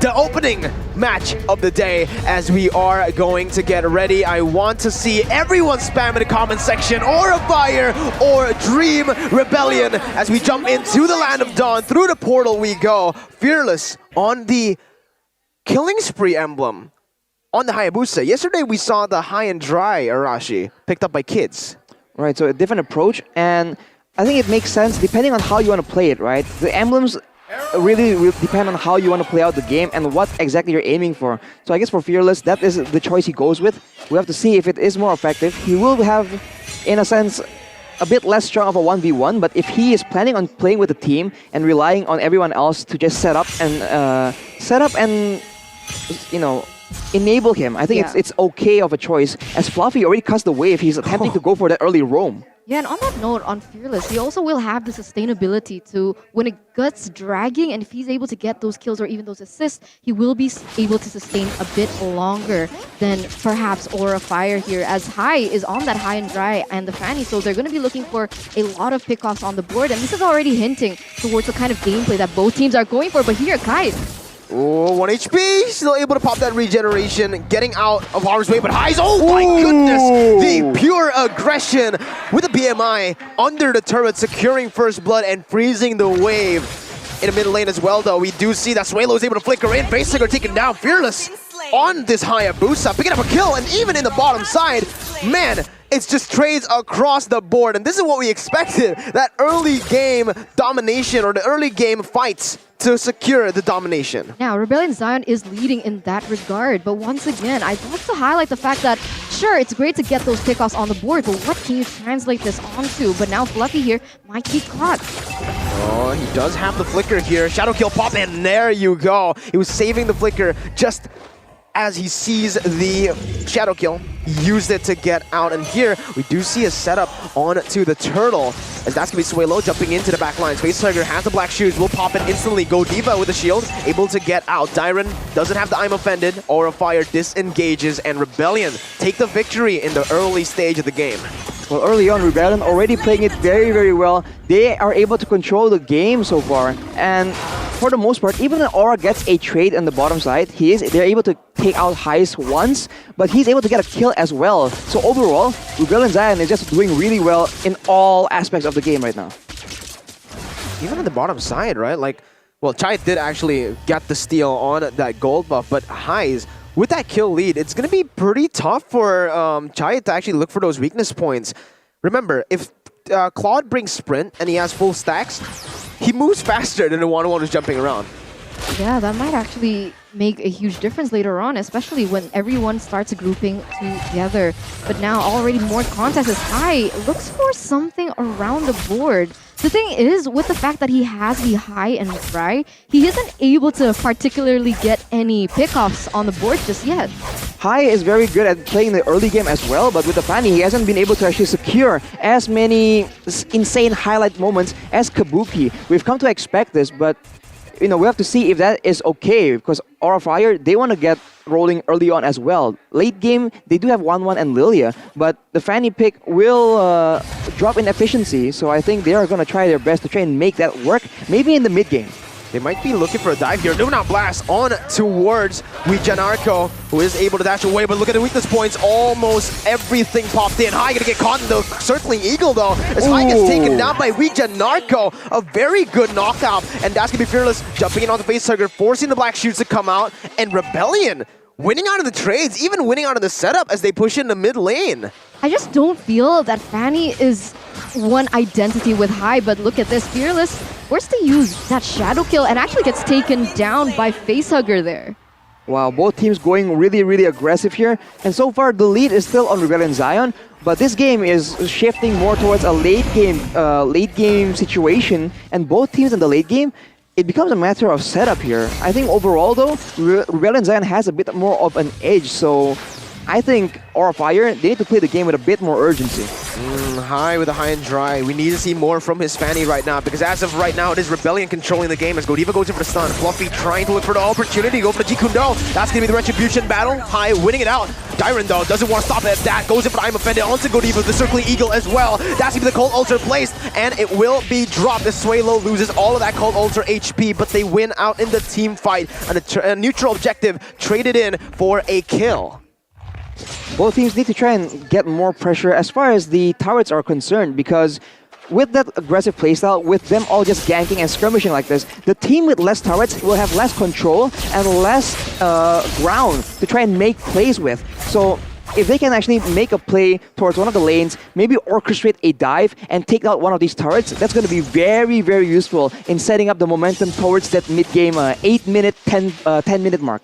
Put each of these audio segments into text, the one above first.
the opening match of the day as we are going to get ready. I want to see everyone spam in the comment section or a fire or Dream Rebellion as we jump into the Land of Dawn. Through the portal we go. Fearless on the Killing Spree emblem on the Hayabusa. Yesterday we saw the High and Dry Arashi picked up by kids. Right, so a different approach, and I think it makes sense depending on how you want to play it, right? The emblems really will depend on how you want to play out the game and what exactly you're aiming for. So I guess for Fearless, that is the choice he goes with. We have to see if it is more effective. He will have, in a sense, a bit less strong of a 1v1, but if he is planning on playing with the team and relying on everyone else to just set up and you know, enable him, I think it's okay of a choice, as Fluffy already cuts the wave. He's attempting to go for that early roam. Yeah, and on that note, on Fearless, he also will have the sustainability to, when it gets dragging, and if he's able to get those kills or even those assists, he will be able to sustain a bit longer than perhaps Aura Fire here, as High is on that High and Dry and the Fanny, so they're going to be looking for a lot of pickoffs on the board, and this is already hinting towards the kind of gameplay that both teams are going for. But here, Kai. Oh, 1 HP, still able to pop that regeneration, getting out of harm's way, but Highs, oh my goodness, the pure aggression with the BMI under the turret, securing first blood and freezing the wave. In the mid lane as well though, we do see that Suelo is able to flicker in, Facehugger taken down, Fearless on this Hayabusa, picking up a kill, and even in the bottom side, man, it's just trades across the board, and this is what we expected, that early game domination or the early game fights to secure the domination. Now, Rebellion Zion is leading in that regard, but once again, I'd like to highlight the fact that, sure, it's great to get those pickoffs on the board, but what can you translate this onto? But now Fluffy here might be caught. Oh, he does have the flicker here. Shadow kill pop, and there you go. He was saving the flicker just as he sees the shadow kill. He used it to get out, and here we do see a setup onto the turtle, as that's gonna be Suelo jumping into the back line. Facehugger has the black shoes, will pop it instantly. Go Diva with the shield, able to get out. Dyron doesn't have the I'm offended. Aura Fire disengages, and Rebellion take the victory in the early stage of the game. Well, early on, Rebellion already playing it very, very well. They are able to control the game so far, and for the most part, even when Aura gets a trade on the bottom side, they're able to take out Highs once, but he's able to get a kill as well. So overall, Rebellion Zion is just doing really well in all aspects of the game right now. Even on the bottom side, right? Like, well, Chai did actually get the steal on that gold buff, but Highs, with that kill lead, it's going to be pretty tough for Chai to actually look for those weakness points. Remember, if Claude brings sprint and he has full stacks, he moves faster than the one who's jumping around. Yeah, that might actually make a huge difference later on, especially when everyone starts grouping together. But now already more contests as High looks for something around the board. The thing is, with the fact that he has the High and Dry, he isn't able to particularly get any pickoffs on the board just yet. High is very good at playing the early game as well, but with the Fanny, he hasn't been able to actually secure as many insane highlight moments as Kabuki. We've come to expect this, but you know, we have to see if that is okay, because Aura Fire, they want to get rolling early on as well. Late game, they do have 1-1 and Lilia, but the Fanny pick will drop in efficiency, so I think they are going to try their best to try and make that work, maybe in the mid game. They might be looking for a dive here. Luminant Blast on towards Wijanarko, who is able to dash away, but look at the weakness points. Almost everything popped in. High gonna get caught in the circling eagle though, as High gets taken down by Wijanarko. A very good knockout, and that's gonna be Fearless jumping in on the Facehugger, forcing the black shoots to come out, and Rebellion winning out of the trades, even winning out of the setup as they push in the mid lane. I just don't feel that Fanny is one identity with High, but look at this. Fearless forced to use that shadow kill and actually gets taken down by Facehugger there. Wow, both teams going really, really aggressive here. And so far, the lead is still on Rebellion Zion, but this game is shifting more towards a late game situation. And both teams in the late game, it becomes a matter of setup here. I think overall, though, Rebellion Zion has a bit more of an edge, so I think Aura Fire, they need to play the game with a bit more urgency. High with a High and Dry. We need to see more from his Fanny right now, because as of right now, it is Rebellion controlling the game as Godiva goes in for the stun. Fluffy trying to look for the opportunity, go for the Jikundo. That's going to be the Retribution battle. High winning it out. Dyron, though, doesn't want to stop it. That goes in for I'm Offended onto Godiva, the Circling Eagle as well. That's going to be the Cold Ulcer placed, and it will be dropped as Suelo loses all of that Cold Ulcer HP, but they win out in the team fight, and a neutral objective traded in for a kill. Both teams need to try and get more pressure as far as the turrets are concerned, because with that aggressive playstyle, with them all just ganking and skirmishing like this, the team with less turrets will have less control and less ground to try and make plays with. So if they can actually make a play towards one of the lanes, maybe orchestrate a dive and take out one of these turrets, that's going to be very, very useful in setting up the momentum towards that mid-game 8-minute, 10-minute mark.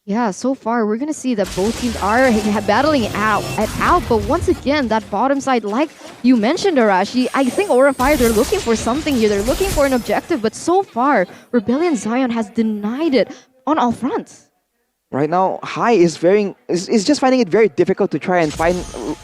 Yeah, so far we're going to see that both teams are battling out, but once again, that bottom side, like you mentioned, Arashi, I think Aura Fire, they're looking for something here. They're looking for an objective, but so far, Rebellion Zion has denied it on all fronts. Right now, Hai is just finding it very difficult to try and find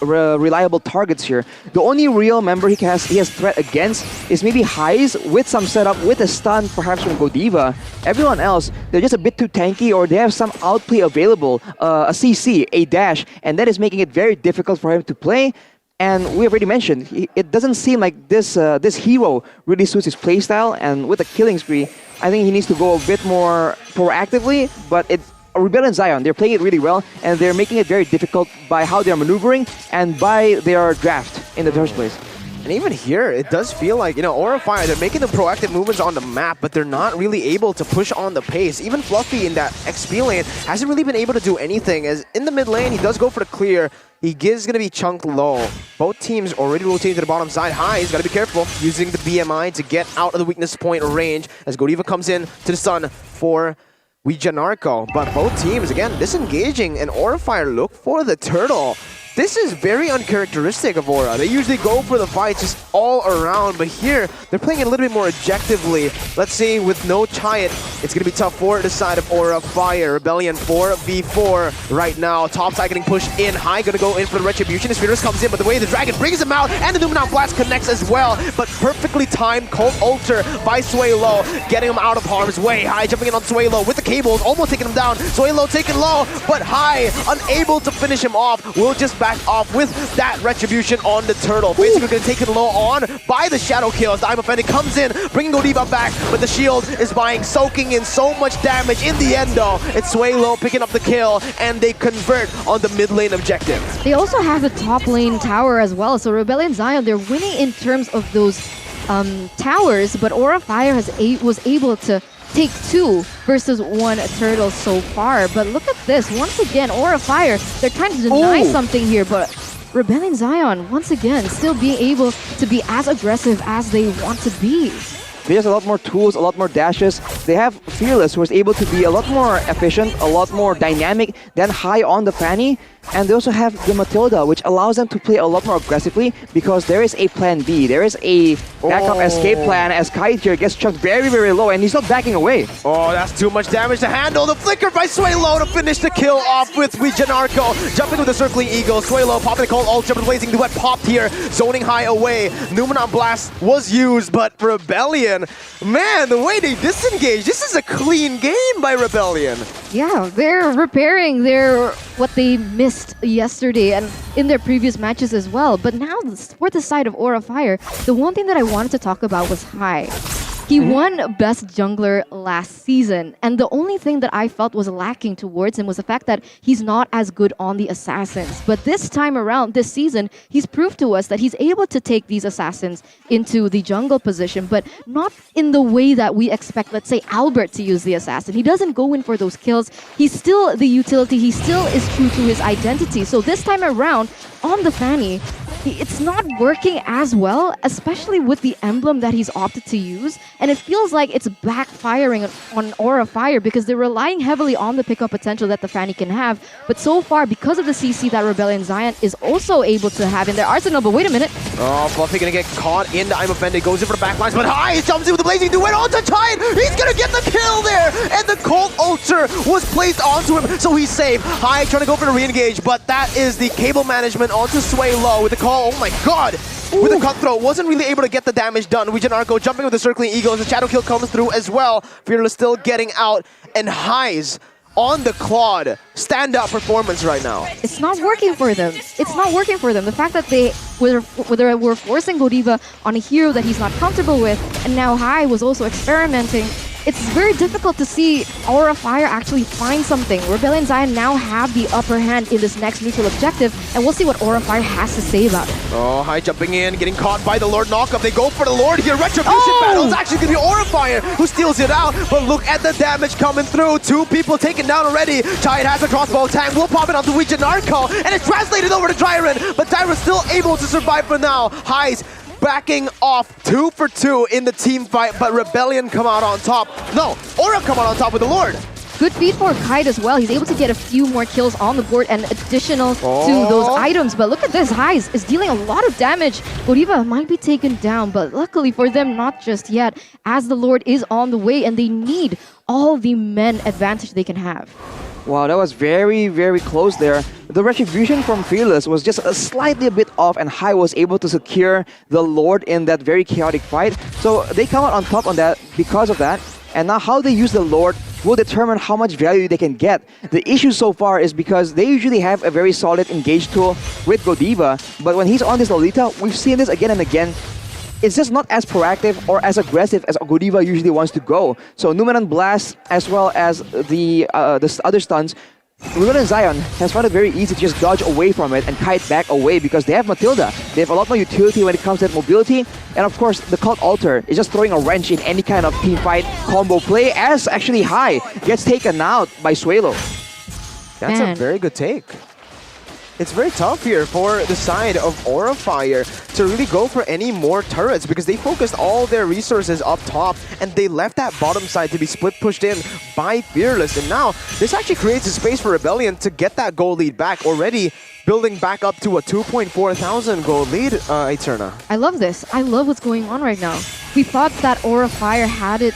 reliable targets here. The only real member he has threat against is maybe Hai's with some setup, with a stun perhaps from Godiva. Everyone else, they're just a bit too tanky, or they have some outplay available, a CC, a dash, and that is making it very difficult for him to play. And we already mentioned, it doesn't seem like this hero really suits his playstyle, and with a killing spree, I think he needs to go a bit more proactively, but Rebellion Zion, they're playing it really well, and they're making it very difficult by how they're maneuvering and by their draft in the first place. And even here, it does feel like, Aura Fire, they're making the proactive movements on the map, but they're not really able to push on the pace. Even Fluffy in that XP lane hasn't really been able to do anything, as in the mid lane, he does go for the clear. He is going to be chunked low. Both teams already rotating to the bottom side. He's got to be careful using the BMI to get out of the weakness point range, as Godiva comes in to the stun for Janarko, but both teams, again, disengaging, and Aura Fire look for the turtle. This is very uncharacteristic of Aura. They usually go for the fight just all around, but here, they're playing it a little bit more objectively. Let's see, with no Chiat, it's going to be tough for the side of Aura Fire. Rebellion 4v4 right now. Top side getting pushed in. Hai going to go in for the Retribution. His Fearless comes in, but the way the Dragon brings him out, and the Numenor Blast connects as well, but perfectly timed Cold Ulcer by Suelo, getting him out of harm's way. Hai jumping in on Suelo with the cables, almost taking him down. Suelo taken low, but Hai, unable to finish him off, will just back off with that Retribution on the turtle. Basically going to take it low on by the Shadow Kills. The I'm Offended comes in, bringing Godiva back, but the shield is soaking in so much damage. In the end though, it's Suelo picking up the kill, and they convert on the mid lane objective. They also have the top lane tower as well, so Rebellion Zion, they're winning in terms of those towers, but Aura Fire was able to take 2 versus 1 turtle so far. But look at this, once again, Aura Fire, they're trying to deny something here, but Rebellion Zion, once again, still being able to be as aggressive as they want to be. There's a lot more tools, a lot more dashes. They have Fearless, who is able to be a lot more efficient, a lot more dynamic than Hai on the Fanny. And they also have the Matilda, which allows them to play a lot more aggressively, because there is a plan B. There is a backup escape plan, as Kite here gets chucked very, very low, and he's not backing away. Oh, that's too much damage to handle. The flicker by Suelo to finish the kill off with Janarko. Jumping with the Circling Eagle. Suelo popping the Cold Ultra, but Blazing Duet popped here, zoning Hai away. Numenor Blast was used, but Rebellion, man, the way they disengage, this is a clean game by Rebellion. Yeah, they're repairing what they missed yesterday and in their previous matches as well. But now, for the side of Aura Fire, the one thing that I wanted to talk about was Hai. He won Best Jungler last season, and the only thing that I felt was lacking towards him was the fact that he's not as good on the assassins. But this time around, this season, he's proved to us that he's able to take these assassins into the jungle position, but not in the way that we expect, let's say, Albert to use the assassin. He doesn't go in for those kills. He's still the utility. He still is true to his identity. So this time around, on the Fanny, it's not working as well, especially with the emblem that he's opted to use. And it feels like it's backfiring on Aura Fire, because they're relying heavily on the pickup potential that the Fanny can have. But so far, because of the CC that Rebellion Zion is also able to have in their arsenal. But wait a minute. Oh, Fluffy gonna get caught in the I'm Offended, goes in for the backlines, but Hai jumps in with the Blazing Duet onto Tide. He's gonna get the kill there, and the Cold Ulcer was placed onto him, so he's safe. Hai trying to go for the re-engage, but that is the cable management onto Suelo with the call. Oh my god! With the Cutthroat, wasn't really able to get the damage done. Janarko jumping with the Circling Eagles. The Shadow Kill comes through as well. Fearless still getting out, and Hai's on the Claude. Standout performance right now. It's not working for them. It's not working for them. The fact that they were forcing Godiva on a hero that he's not comfortable with, and now Hai was also experimenting. It's very difficult to see Aura Fire actually find something. Rebellion Zion now have the upper hand in this next neutral objective, and we'll see what Aura Fire has to say about it. Oh, Hai jumping in, getting caught by the Lord knockup. They go for the Lord here. Retribution battle. It's actually going to be Aura Fire who steals it out, but look at the damage coming through. 2 people taken down already. Giant has a crossbow tang. Will pop it onto Ouija Narco, and it's translated over to Dryron, but Dryron's still able to survive for now. Hai's backing off 2 for 2 in the team fight, but Rebellion come out on top. No, Aura come out on top with the Lord. Good feed for Kite as well. He's able to get a few more kills on the board and additional to those items. But look at this, Hais is dealing a lot of damage. Godiva might be taken down, but luckily for them, not just yet, as the Lord is on the way and they need all the men advantage they can have. Wow, that was very, very close there. The retribution from Fearless was just slightly a bit off, and Hai was able to secure the Lord in that very chaotic fight. So they come out on top on that because of that. And now how they use the Lord will determine how much value they can get. The issue so far is because they usually have a very solid engage tool with Godiva, but when he's on this Lolita, we've seen this again and again. It's just not as proactive or as aggressive as Godiva usually wants to go. So Numenon Blast as well as the other stuns, Rebellion Zion has found it very easy to just dodge away from it and kite back away because they have Matilda. They have a lot more utility when it comes to that mobility. And of course, the Cult Altar is just throwing a wrench in any kind of team fight combo play, as actually Hai gets taken out by Suelo. That's a very good take. It's very tough here for the side of Aura Fire to really go for any more turrets because they focused all their resources up top and they left that bottom side to be split pushed in by Fearless. And now this actually creates a space for Rebellion to get that goal lead back, already building back up to a 2.4 thousand goal lead, Eterna. I love this. I love what's going on right now. We thought that Aura Fire had it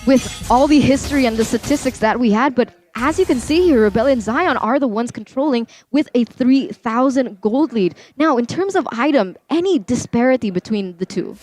with all the history and the statistics that we had, but as you can see here, Rebellion Zion are the ones controlling with a 3,000 gold lead. Now, in terms of item, any disparity between the two?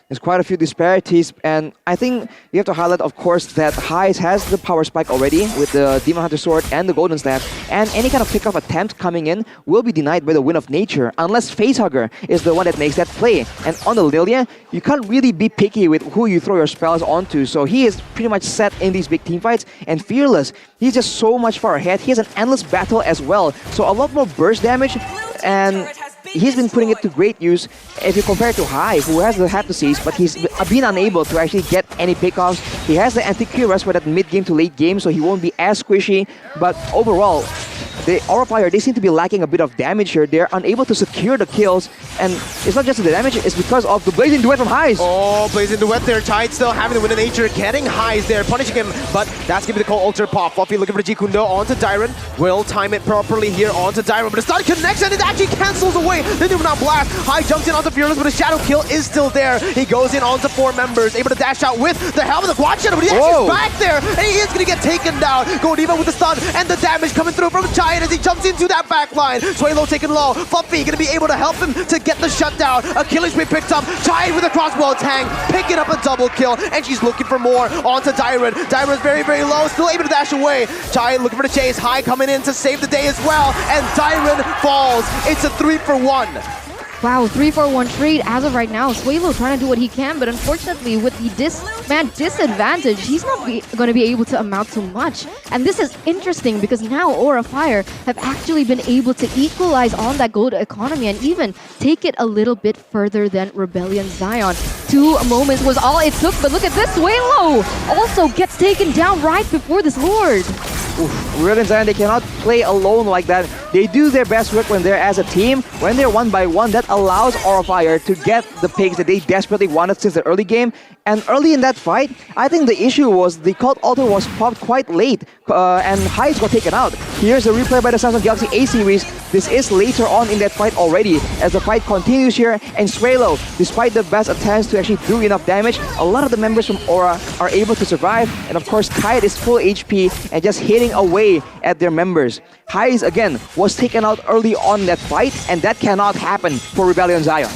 There's quite a few disparities, and I think you have to highlight, of course, that Hais has the power spike already with the Demon Hunter Sword and the Golden Staff, and any kind of pickoff attempt coming in will be denied by the Wind of Nature, unless Facehugger is the one that makes that play. And on the Lilia, you can't really be picky with who you throw your spells onto, so he is pretty much set in these big team fights. And Fearless, he's just so much far ahead. He has an endless battle as well, so a lot more burst damage, and he's been putting it to great use if you compare it to Hai, who has the Haptoses, but he's been unable to actually get any pickoffs. He has the anti-Q for that mid-game to late game, so he won't be as squishy. But overall, the Aura Fire, they seem to be lacking a bit of damage here. They're unable to secure the kills, and it's not just the damage, it's because of the Blazing Duet from Hais. Oh, Blazing Duet there. Tide still having the Wind of Nature, getting Hais there, punishing him, but that's gonna be the Cold Altar pop. Fluffy looking for G Kundo onto Dyron. Will time it properly here onto Dyron, but a stun connects and it actually cancels away the Numenon Blast. Hai jumps in onto Fearless, but a Shadow Kill is still there. He goes in onto 4 members, able to dash out with the helmet of Quad Shadow, but he actually is back there, and he is gonna get taken down. Godiva with the stun, and the damage coming through from Giant as he jumps into that back line. Suelo taken low. Fluffy gonna be able to help him to get the shutdown. Achilles be picked up. Giant with a crossbow tang, picking up a double kill, and she's looking for more onto Dyron. Dyron's very, very low, still able to dash away. Giant looking for the chase. Hai coming in to save the day as well, and Dyron falls. It's a 3-for-1. Wow, 3-4-1 trade as of right now. Suelo trying to do what he can, but unfortunately with the disadvantage, he's not going to be able to amount to much. And this is interesting because now Aura Fire have actually been able to equalize on that gold economy and even take it a little bit further than Rebellion Zion. 2 moments was all it took, but look at this. Suelo also gets taken down right before this Lord. Rebellion Zion, they cannot play alone like that. They do their best work when they're as a team. When they're 1-by-1, that allows Aura Fire to get the picks that they desperately wanted since the early game. And early in that fight, I think the issue was the Cult Altar was popped quite late, and Hais got taken out. Here's a replay by the Samsung Galaxy A-Series. This is later on in that fight already, as the fight continues here, and Suelo, despite the best attempts to actually do enough damage, a lot of the members from Aura are able to survive, and of course Kite is full HP and just hitting away at their members. Hais, again, was taken out early on in that fight, and that cannot happen for Rebellion Zion.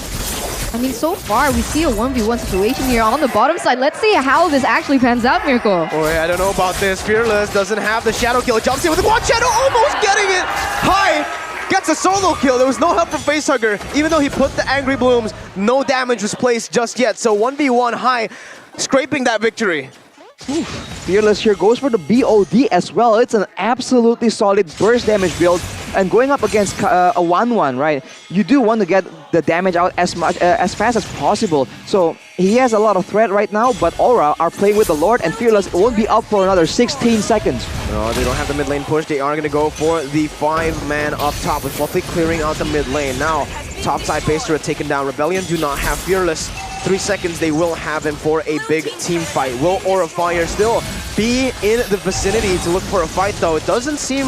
I mean, so far, we see a 1v1 situation here on the bottom side. Let's see how this actually pans out, Mirko. Boy, I don't know about this. Fearless doesn't have the shadow kill. Jumps in with the quad shadow, almost getting it. High gets a solo kill. There was no help from Facehugger. Even though he put the Angry Blooms, no damage was placed just yet. So 1v1 High scraping that victory. Fearless here goes for the BOD as well. It's an absolutely solid burst damage build. And going up against a 1-1, right? You do want to get the damage out as fast as possible. So he has a lot of threat right now, but Aura are playing with the Lord, and Fearless won't be up for another 16 seconds. No, they don't have the mid lane push. They are going to go for the 5-man up top with Fluffy clearing out the mid lane. Now, topside base turret taken down. Rebellion do not have Fearless. 3 seconds, they will have him for a big team fight. Will Aura Fire still be in the vicinity to look for a fight, though? It doesn't seem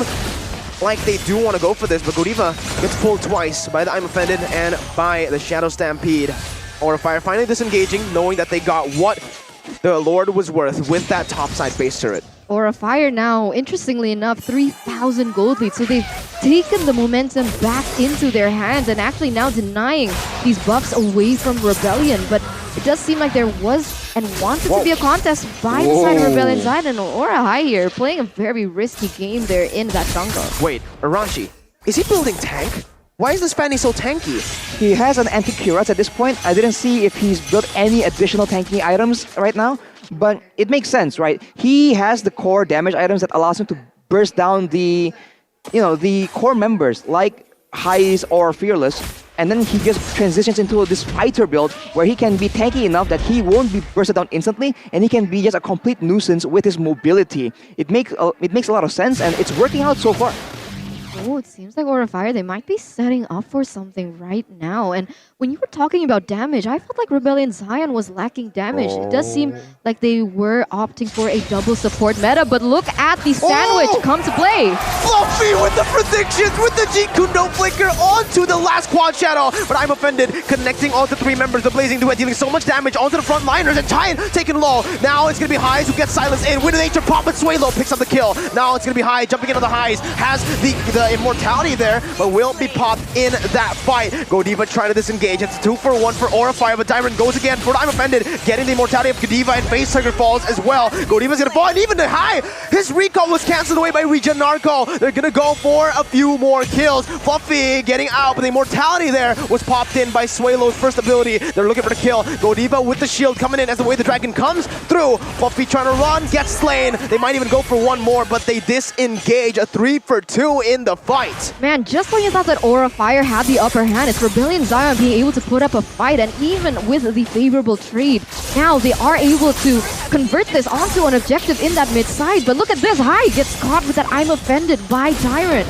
like they do want to go for this, but Godiva gets pulled twice by the I'm Offended and by the Shadow Stampede. Aura Fire finally disengaging, knowing that they got what the Lord was worth with that topside base turret. Aura Fire now, interestingly enough, 3,000 gold lead. So they've taken the momentum back into their hands and actually now denying these buffs away from Rebellion. But it does seem like there was and wanted to be a contest by the side of Rebellion's side, and Aura High here playing a very risky game there in that jungle. Wait, Arashi, is he building tank? Why is this Fanny so tanky? He has an anti-Cuirass at this point. I didn't see if he's built any additional tanking items right now, but it makes sense, right? He has the core damage items that allows him to burst down the, the core members like Highs or Fearless, and then he just transitions into this fighter build where he can be tanky enough that he won't be bursted down instantly, and he can be just a complete nuisance with his mobility. It makes a lot of sense, and it's working out so far. Oh, it seems like Aura Fire, they might be setting up for something right now. And when you were talking about damage, I felt like Rebellion Zion was lacking damage. It does seem like they were opting for a double support meta, but look at the sandwich come to play. Fluffy with the predictions, with the G-Kundo flicker onto the last quad shadow. But I'm Offended, connecting all the 3 members, the Blazing Duet, dealing so much damage onto the front liners, and Giant taken low. Now it's going to be Highs who gets silenced in. With an nature pop, but Swaylo picks up the kill. Now it's going to be High jumping into the Highs, has the immortality there, but will be popped in that fight. Godiva trying to disengage. It's 2-for-1 for Aura Fire, but Dyron goes again for the I'm Offended, getting the immortality of Godiva, and Facehugger falls as well. Godiva's gonna fall, and even the High, his recall was cancelled away by Regen Narco. They're gonna go for a few more kills. Fluffy getting out, but the immortality there was popped in by Swaylo's first ability. They're looking for the kill. Godiva with the shield coming in as the way the dragon comes through. Fluffy trying to run, gets slain. They might even go for one more, but they disengage. A 3-for-2 in the fight. Man, just when you thought that Aura Fire had the upper hand, it's Rebellion Zion being able to put up a fight, and even with the favorable trade, now they are able to convert this onto an objective in that mid side. But look at this, High gets caught with that I'm Offended by Tyrant.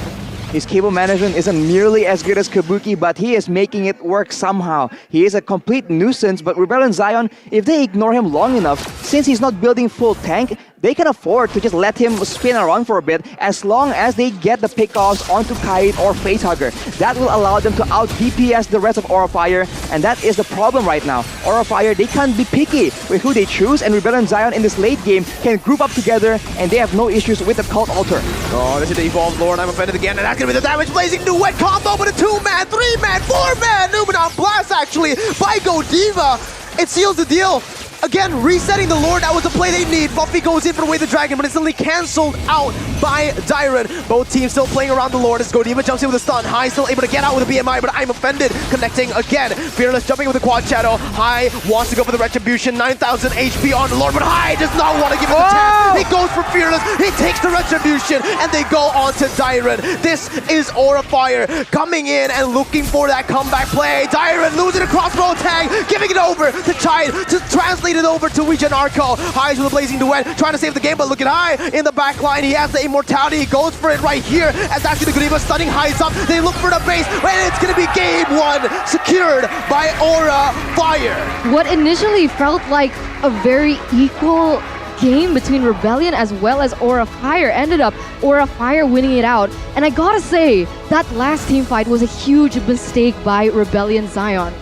His cable management isn't nearly as good as Kabuki, but he is making it work somehow. He is a complete nuisance, but Rebellion Zion, if they ignore him long enough, since he's not building full tank, they can afford to just let him spin around for a bit as long as they get the pickoffs onto Kite or Facehugger. That will allow them to out-DPS the rest of Aura Fire, and that is the problem right now. Aura Fire, they can't be picky with who they choose, and Rebellion Zion in this late game can group up together, and they have no issues with the Cult Altar. Oh, this is the Evolved Lord. I'm Offended again, and that's going to be the damage. Blazing Duet combo with a 2-man, 3-man, 4-man Numenon Blast, actually, by Godiva. It seals the deal. Again, resetting the Lord, that was the play they need. Fluffy goes in for the Way the Dragon, but it's suddenly cancelled out by Dyron. Both teams still playing around the Lord as Godiva jumps in with a stun. High still able to get out with a BMI, but I'm Offended connecting again. Fearless jumping with a quad shadow. High wants to go for the Retribution, 9,000 HP on the Lord, but High does not want to give it a chance. He goes for Fearless, he takes the Retribution, and they go on to Dyron. This is Aura Fire coming in and looking for that comeback play. Dyron losing a crossbow tag, giving it over to Chide to translate it over to Regen Arco. Highs with a Blazing Duet, trying to save the game, but look at High in the back line. He has the immortality, he goes for it right here as actually Godiva stunning Highs up. They look for the base, and it's gonna be game 1 secured by Aura Fire. What initially felt like a very equal game between Rebellion as well as Aura Fire ended up Aura Fire winning it out. And I gotta say, that last team fight was a huge mistake by Rebellion Zion.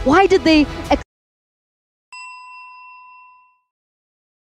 Why did they